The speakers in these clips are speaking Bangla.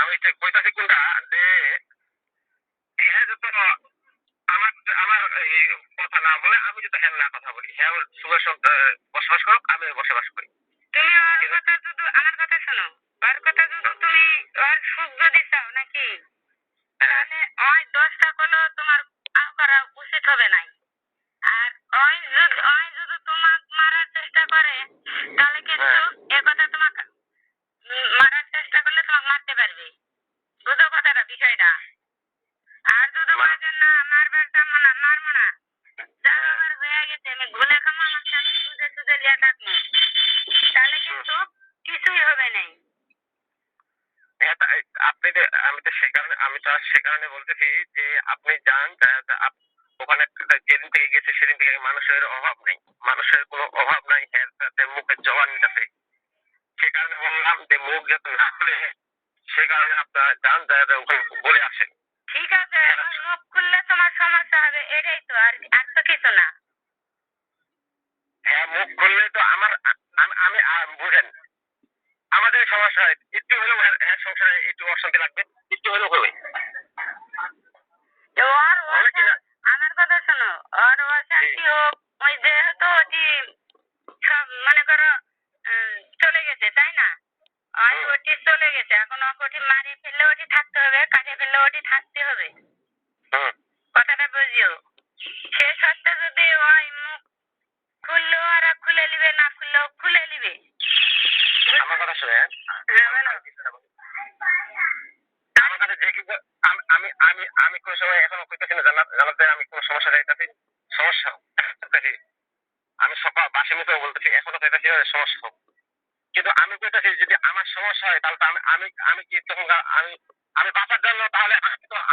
হইতে কইতাছি কোনটা যে হ্যাঁ যত আমার আমার এই কথা না বলে আমি যদি হ্যাঁ না কথা বলি হ্যাঁ ওর সুখে বসবাস করুক আমি বসবাস করি। তুমি ওর কথা শুধু আমার কথা শোনো, ওর কথা শুধু তুমি ওর সুখ যদি চাও নাকি তাহলে ওই 10টা কলো তোমার করা উচিত হবে নাই। আর ওই যদি তোমাকে মারার চেষ্টা করে তাহলে কিন্তু এ কথা তোমাকে মারার চেষ্টা করলে তোমাকে মারতে পারবে। বুঝো কথাটা বিষয়টা। আর যদি বলে না মারবার চামো না মারবো না যা আমার হয়ে গেছে আমি ভুলে খামো আমাকে আমি সুদে সুদে লিয়ে থাকবো তাহলে কিন্তু কিছুই হবে নাই। আপনি আমি তো সে কারণে বলতেছি যে আপনি যান ওখানে যেদিন থেকে গেছে সেদিন থেকে মানুষের অভাব নেই, মানুষের কোনো অভাব নাই, হ্যাঁ মুখের জবান নিতেছে। সে কারণে বললাম যে মুখ যাতে না খুলে সে কারণে আপনারা যান ওখানে বলে আসেন। ঠিক আছে, মুখ খুললে তোমার সমস্যা হবে এটাই তো, আর তো কিছু না। হ্যাঁ মুখ খুললে তো আমার আমি বুঝেন আমাদের সমস্যা হয় একটু হলেও হ্যাঁ সংসারে একটু অশান্তি লাগবে, একটু হলেও হবে। আমার কথা শোনো, ওর অশান্তি হোক ওই যেহেতু মনে করো চলে গেছে তাই না, ওই ওটি চলে গেছে এখন ওটি মারি ফেললে ওটি থাকতে হবে, কাটে ফেললে ওটি থাকতে হবে। কথাটা বুঝিও। সে সত্ত্বে যদি ওই মুখ খুললেও ওরা খুলে নিবে, না খুললেও খুলে নিবে। আমার কথা শুনে আমার কাছে যে কি আমি আমি আমি কোন সময় এখনো কইতাছি না জানাতে আমি কোন সমস্যা যাইতাছি সমস্যা আমি সকাল বাসি মুখে বলতেছি এখনো কইতাছি সমস্যা হোক, কিন্তু আমি কইতাছি যদি আমার সমস্যা হয় তাহলে তো আমি আমি কি তখন আমি বাঁচার জন্য তাহলে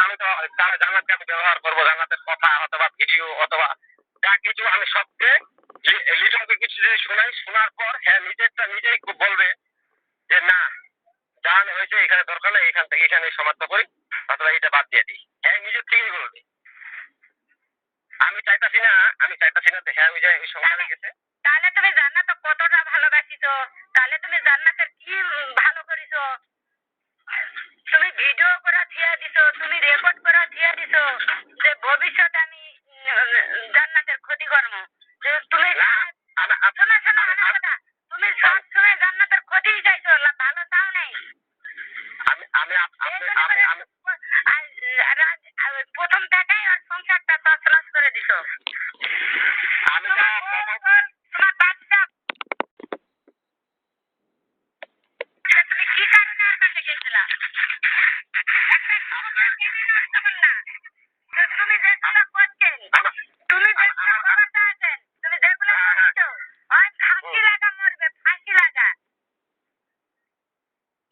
আমি তো তারা জান্নাতকে আমি ব্যবহার করবো, জান্নাতের কথা অথবা ভিডিও অথবা যা কিছু আমি সবকে লিটনকে কিছু যদি শোনাই, শোনার পর হ্যাঁ নিজেরটা নিজেই বলবে যে না জান হয়েছে এখানে দরকার নেই, এখান থেকে এখানে সমাপ্ত করি অথবা এটা বাদ দিয়ে দিই, হ্যাঁ নিজের থেকেই বলবে। আমি চাইতাছি না হ্যাঁ ওই যে এই সংসারে গেছে। তাহলে তুমি জান্নাত কতটা ভালোবাসিছো, তাহলে তুমি জান্নাতের কি ভালো করিছো, তুমি ভিডিও করা থিয়া দিছো, তুমি রেকর্ড করা থিয়া দিছো যে ভবিষ্যতে আমি জান্নাতের ক্ষতি করবো। তুমি তুমি সবসময় জান্নাতের ক্ষতি চাইছো, ভালো চাও নাই। প্রথম থেকেই ওর সংসারটা তছনছ করে দিছো। তোমার বাচ্চা তুমি কি কারণে ওর কাছে গেছিলা? তুমি যেগুলো করছেন, তুমি যেগুলো ক্ষমতা আছেন, তুমি যেগুলো করছো ওই ফাঁসি লাগা মরবে, ফাঁসি লাগা।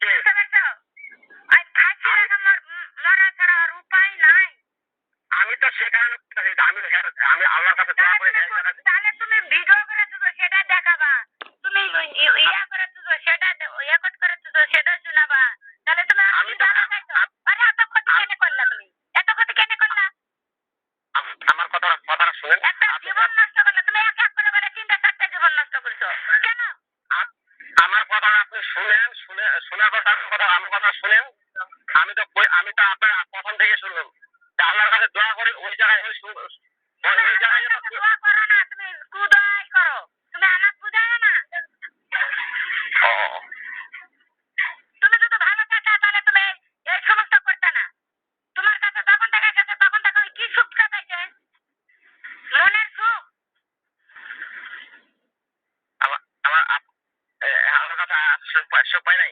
বুঝতে পারছো? ওই ফাঁসি লাগা মরা ছাড়া আর উপায় নাই। আমি তো সে কারণে আমি আল্লাহর কাছে দোয়া করি। তাহলে তুমি ভিডিও করে দিছো সেটা দেখাবা, তুমি ইয়া করে দিছো সেটা রেকর্ড করে দিছো সেটা শোনাবা, তাহলে তুমি আমি ভালো চাইছো। আরে এত ক্ষতি কেন করলা তুমি? এত ক্ষতি কেন করলা? আমার কথাটা শুনেন। একটা জীবন নষ্ট করলা তুমি, এক এক করে বলে 3টা 4টা জীবন নষ্ট করছো কেন? আমার কথা আপনি শুনেন, শোনার কথা আমার কথা শুনেন। আমি তো আপনার প্রথম থেকে শুনলাম আল্লাহর কাছে দোয়া করি ওই জায়গায় দোয়া করো না, তুমি কুদোয়াই করো, তুমি আমাকে বুঝাও না। তুমি যদি ভালো চাইতা তাহলে তুমি এই সমস্ত করতে না। তোমার কাছে তখন থেকে গেছে তখন থেকে কি সুখটা পাইছে? মনের সুখ। আমার কাছে সুখ পাই নাই।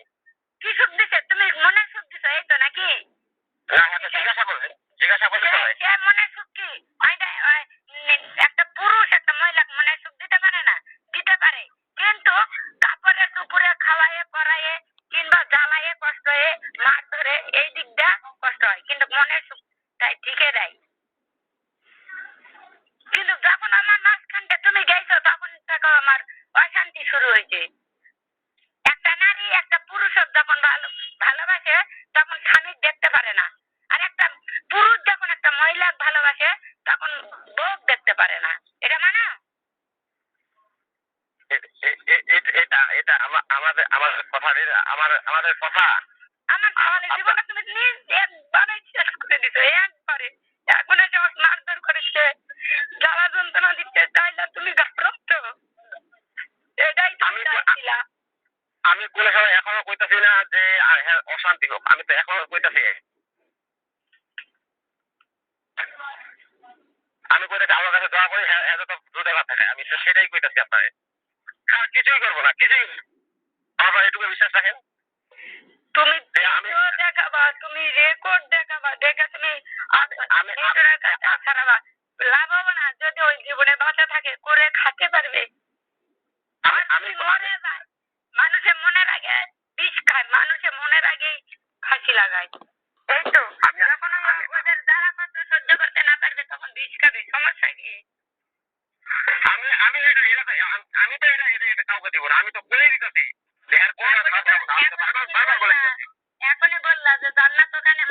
কি সুখ দিছে? তুমি মনের সুখ দিছো এই তো নাকি? জিজ্ঞাসা করলে সে মনের সুখ কি? একটা পুরুষ একটা মহিলা মনের সুখ দিতে পারে না? দিতে পারে, কিন্তু কাপড়ে দুপুরে খাওয়াইয়ে পরাইয়ে কিংবা জ্বালাইয়ে কষ্ট হয়ে মাছ ধরে এই দিকটা কষ্ট হয়, কিন্তু মনের সুখ তাই ঠিকই দেয়। কিন্তু যখন আমার মাঝখানটা তুমি গেছো তখন থেকে আমার অশান্তি শুরু হয়েছে। একটা নারী একটা পুরুষের যখন ভালোবাসে তখন স্বামী দেখতে পারে না, আর একটা পুরুষ যখন একটা মহিলা ভালোবাসে তখন বউ দেখতে পারে না। এটা মানো? এটা আমাদের কথা আমার জীবনে একবারে শেষ করে দিছে একবারে। এখন এসে আমাকে মারধর করেছে, জ্বালা যন্ত্রণা দিচ্ছে, তাইলে তুমি ঘাবড়াচ্ছ? এটাই তুমি চাইছিলা। আমি কোনো সময় এখনো কইতাছি না যে হ্যাঁ অশান্তি হোক, আমি তো এখনো কইতাছি, আমি কইতাছি আমার কাছে দোয়া করি হ্যাঁ যত দ্রুত থাকে, আমি তো সেটাই কইতাছি আপনারে। আর কিছুই করবো না, কিছুই, আমার এটুকু বিশ্বাস রাখেন। তুমি আমি ভিডিও দেখাবা, তুমি রেকর্ড দেখাবা, দেখে তুমি আমি নিজের কাছে ছাড়াবা। লাভ হবে না যদি ওই জীবনে বাঁচা থাকে, করে খাতে পারবে। আমি মরে যায়, মানুষের মনের আগে বিষ খায়, মানুষের মনের আগেই ফাঁসি লাগায়। এই তো যখন ওদের যারা কষ্ট সহ্য করতে না পারবে তখন বিষ খাবে, সমস্যা কি? আমি আমি এটা আমি তো এটা কাউকে দিব না, আমি তো বলেই দিতেছি যে এর কোনো আমি তো বারবার বলে দিতেছি। এখনই বললা যে জান্নাত ওখানে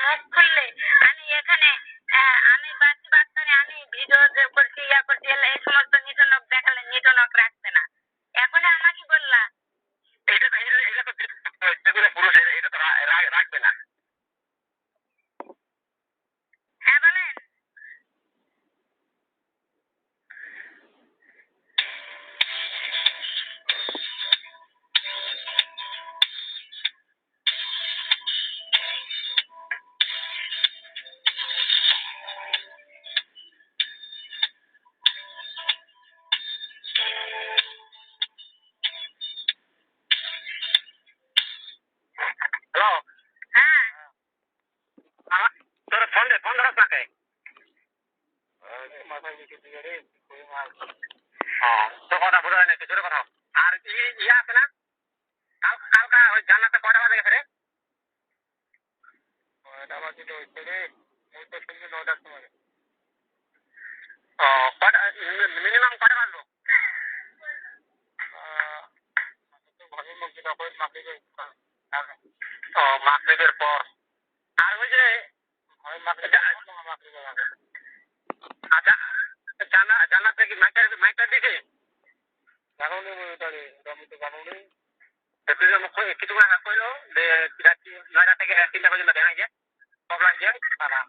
মুখ খুললে আমি এখানে আমি বাচ্চি বাচ্চারে আমি ভিডিও যে করছি ইয়া করছি এই সমস্ত নিটনক দেখালে নিটনক রাখবে না। এখনই আমাকে বললা এটা তো যেগুলো পুরুষ এটা তো রাখবে না। হ্যাঁ বলেন। হ্যালো, হ্যাঁ তোর ফোন ধরাস না কে? তোর কথা বোঝা যায় না, একটু জোরে কথা। আর ইয়া আছে না কালকা ওই জান্নাতে কয়টা বাজে গেছে রে? 9টা বাজে হইছে রে, ওই তো শুনছি 9টার সময়। ও কয়টা মিনিমাম কয়টা বাজলো? ও মাগরিবের পর। আর ওই যে আচ্ছা জান্নাতে কি মাইকটা দিছে? জানুনি ওইটারে, আমি তো জানুনি। তুই যে কিছুক্ষণ আগে কইলো যে রাত্রি 9টা থেকে 3টা পর্যন্ত দেখা যায় কবলা যায় না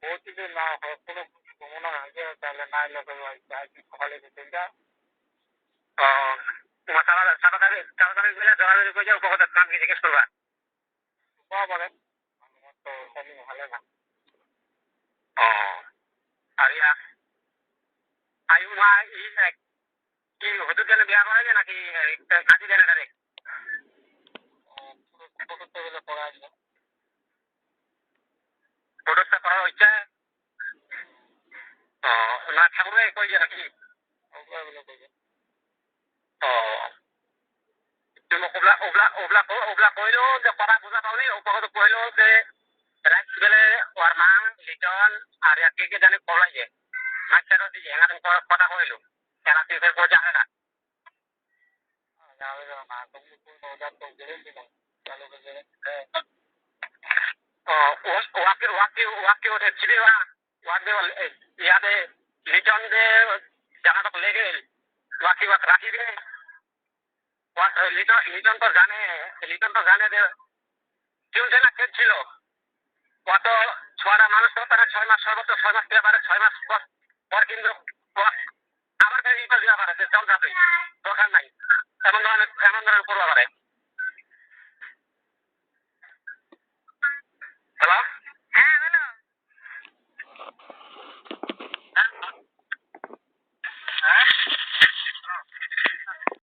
ও যদি না হয় কোনো মনে হয় যে তাহলে না এলে তো সকালে দিনটা ও তোমার তাড়াতাড়ি গেলে জোরাজোরি করে যাও উপকথা কামকে জিজ্ঞেস করবা বলেন আমার তো সবই ভালো না। ও আর ইয়া আয়ু মা কি হুজুর জন্য বিয়া করা যায় নাকি কাজী দেন এটা রেখ পড়া আসবে ফটোটা করার ইচ্ছা ও না ঠাকুরে কই যে নাকি ও তুমি ওবলা কইলো যে পড়া বোঝা পাওনি উপকথ কইলো যে রাত বেলে ওর মা লিটন আর কে জানে পড়াই যায় মাস্টারও দিয়ে এখানে কথা কইলো খেলা তুই ফের পৌঁছে আসে না ওয়াকি ওঠে ছিবি ওয়াকি ইয়াদে লিটন দে জানাটা লেগে ওয়াকি রাখি দে লিটন তো জানে যে কেউ যেন খেলছিল কত 6টা মানুষ তো তারা 6 মাস সর্বোচ্চ 6 মাস পেয়ে পারে 6 মাস পর কিন্তু